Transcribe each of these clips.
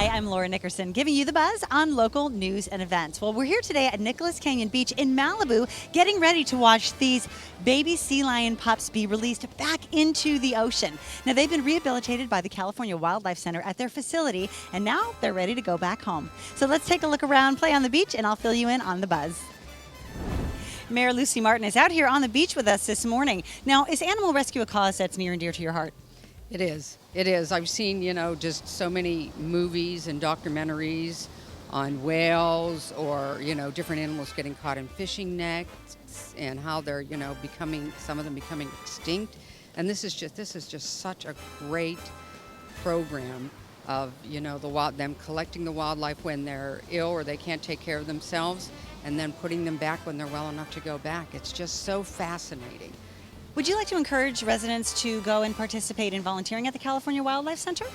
Hi, I'm Laura Nickerson, giving you the buzz on local news and events. Well, we're here today at Nicholas Canyon Beach in Malibu, getting ready to watch these baby sea lion pups be released back into the ocean. Now, they've been rehabilitated by the California Wildlife Center at their facility, and now they're ready to go back home. So let's take a look around, play on the beach, and I'll fill you in on the buzz. Mayor Lucy Martin is out here on the beach with us this morning. Now, is animal rescue a cause that's near and dear to your heart? It is. It is. I've seen, just so many movies and documentaries on whales or, different animals getting caught in fishing nets and how they're, some of them becoming extinct. And this is just such a great program of, them collecting the wildlife when they're ill or they can't take care of themselves and then putting them back when they're well enough to go back. It's just so fascinating. Would you like to encourage residents to go and participate in volunteering at the California Wildlife Center?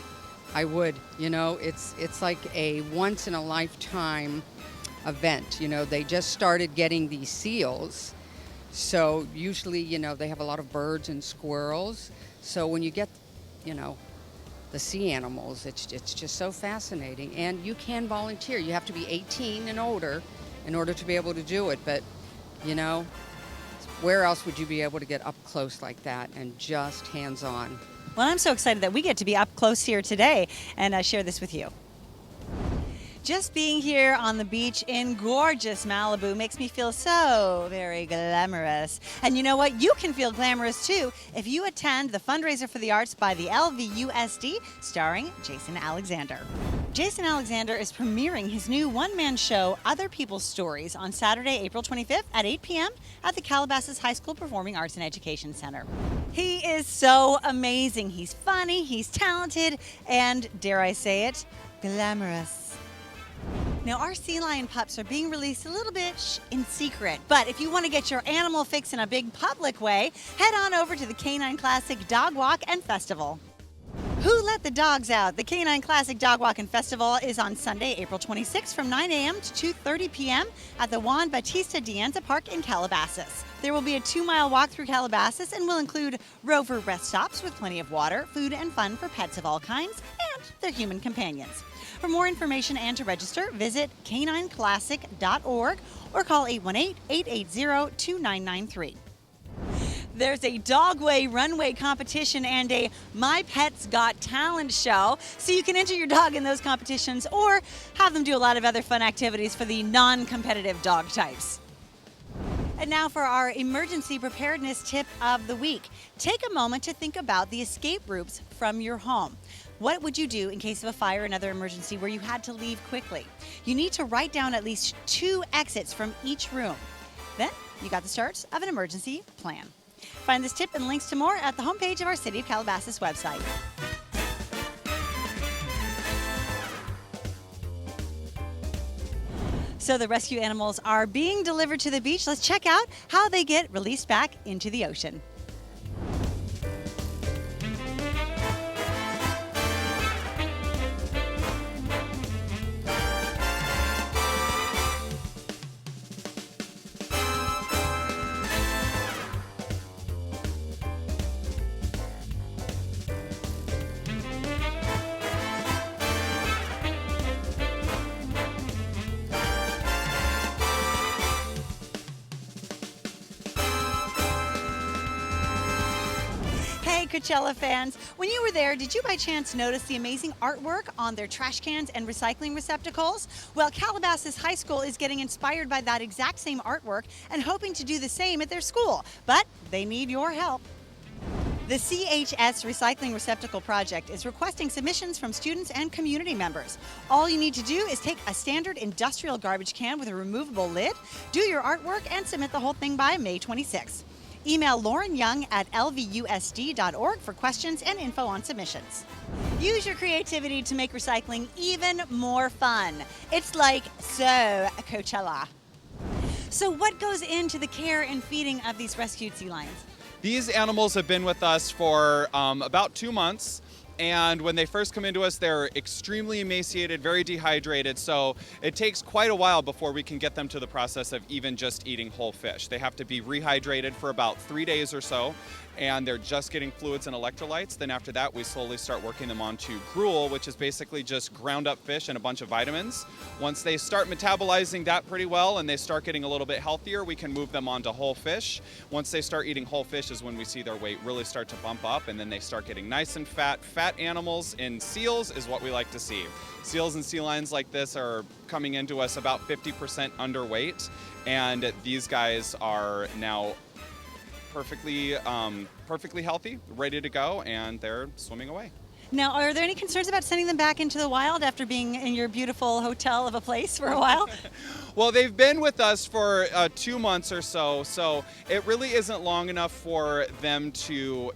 I would. It's like a once-in-a-lifetime event. They just started getting these seals. So usually, they have a lot of birds and squirrels. So when you get, the sea animals, it's just so fascinating. And you can volunteer. You have to be 18 and older in order to be able to do it. But, where else would you be able to get up close like that and just hands-on? Well, I'm so excited that we get to be up close here today and share this with you. Just being here on the beach in gorgeous Malibu makes me feel so very glamorous. And you know what? You can feel glamorous too if you attend the Fundraiser for the Arts by the LVUSD, starring Jason Alexander. Jason Alexander is premiering his new one-man show, Other People's Stories, on Saturday, April 25th at 8 p.m. at the Calabasas High School Performing Arts and Education Center. He is so amazing. He's funny, he's talented, and, dare I say it, glamorous. Now, our sea lion pups are being released a little bit in secret, but if you want to get your animal fix in a big public way, head on over to the Canine Classic Dog Walk and Festival. Who Let the Dogs Out? The Canine Classic Dog Walk and Festival is on Sunday, April 26th from 9 a.m. to 2:30 p.m. at the Juan Bautista Dianza Park in Calabasas. There will be a 2-mile walk through Calabasas and will include rover rest stops with plenty of water, food, and fun for pets of all kinds and their human companions. For more information and to register, visit canineclassic.org or call 818-880-2993. There's a dogway runway competition and a My Pets Got Talent show, so you can enter your dog in those competitions or have them do a lot of other fun activities for the non-competitive dog types. And now for our emergency preparedness tip of the week. Take a moment to think about the escape routes from your home. What would you do in case of a fire or another emergency where you had to leave quickly? You need to write down at least 2 exits from each room. Then you got the start of an emergency plan. Find this tip and links to more at the homepage of our City of Calabasas website. So the rescue animals are being delivered to the beach. Let's check out how they get released back into the ocean. Coachella fans, when you were there, did you by chance notice the amazing artwork on their trash cans and recycling receptacles? Well, Calabasas High School is getting inspired by that exact same artwork and hoping to do the same at their school, but they need your help. The CHS Recycling Receptacle Project is requesting submissions from students and community members. All you need to do is take a standard industrial garbage can with a removable lid, do your artwork, and submit the whole thing by May 26th. Email Lauren Young at lvusd.org for questions and info on submissions. Use your creativity to make recycling even more fun. It's like so Coachella. So what goes into the care and feeding of these rescued sea lions? These animals have been with us for about 2 months. And when they first come into us, they're extremely emaciated, very dehydrated. So it takes quite a while before we can get them to the process of even just eating whole fish. They have to be rehydrated for about 3 days or so. and they're just getting fluids and electrolytes, then after that we slowly start working them onto gruel, which is basically just ground up fish and a bunch of vitamins. Once they start metabolizing that pretty well and they start getting a little bit healthier, we can move them onto whole fish. Once they start eating whole fish is when we see their weight really start to bump up, and then they start getting nice and fat. Fat animals in seals is what we like to see. Seals and sea lions like this are coming into us about 50% underweight, and these guys are now perfectly healthy, ready to go, and they're swimming away. Now, are there any concerns about sending them back into the wild after being in your beautiful hotel of a place for a while? Well, they've been with us for 2 months or so, so it really isn't long enough for them to,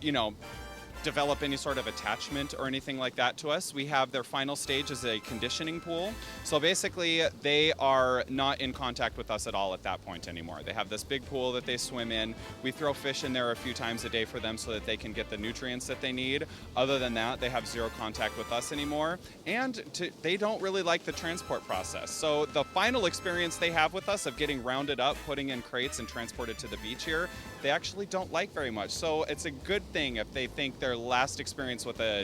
develop any sort of attachment or anything like that to us. We have their final stage as a conditioning pool. So basically, they are not in contact with us at all at that point anymore. They have this big pool that they swim in. We throw fish in there a few times a day for them so that they can get the nutrients that they need. Other than that, they have zero contact with us anymore. And they don't really like the transport process. So the final experience they have with us of getting rounded up, putting in crates, and transported to the beach here, they actually don't like very much. So it's a good thing if they think their last experience with a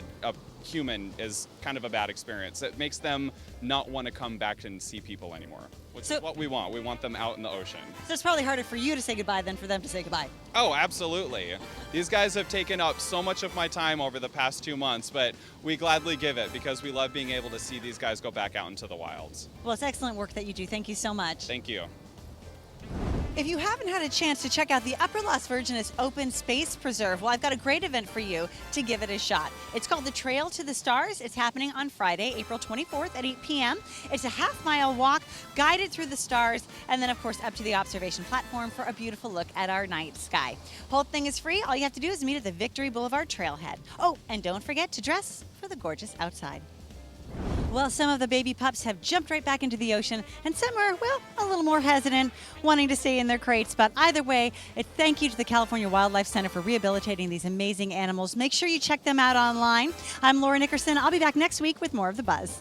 human is kind of a bad experience. It makes them not want to come back and see people anymore, which is what we want. We want them out in the ocean. So it's probably harder for you to say goodbye than for them to say goodbye. Oh, absolutely. These guys have taken up so much of my time over the past 2 months, but we gladly give it because we love being able to see these guys go back out into the wilds. Well, it's excellent work that you do. Thank you so much. Thank you. If you haven't had a chance to check out the Upper Las Virgenes Open Space Preserve, well, I've got a great event for you to give it a shot. It's called the Trail to the Stars. It's happening on Friday, April 24th at 8 p.m. It's a half-mile walk guided through the stars, and then, of course, up to the observation platform for a beautiful look at our night sky. Whole thing is free. All you have to do is meet at the Victory Boulevard Trailhead. Oh, and don't forget to dress for the gorgeous outside. Well, some of the baby pups have jumped right back into the ocean, and some are, well, a little more hesitant, wanting to stay in their crates. But either way, a thank you to the California Wildlife Center for rehabilitating these amazing animals. Make sure you check them out online. I'm Laura Nickerson. I'll be back next week with more of The Buzz.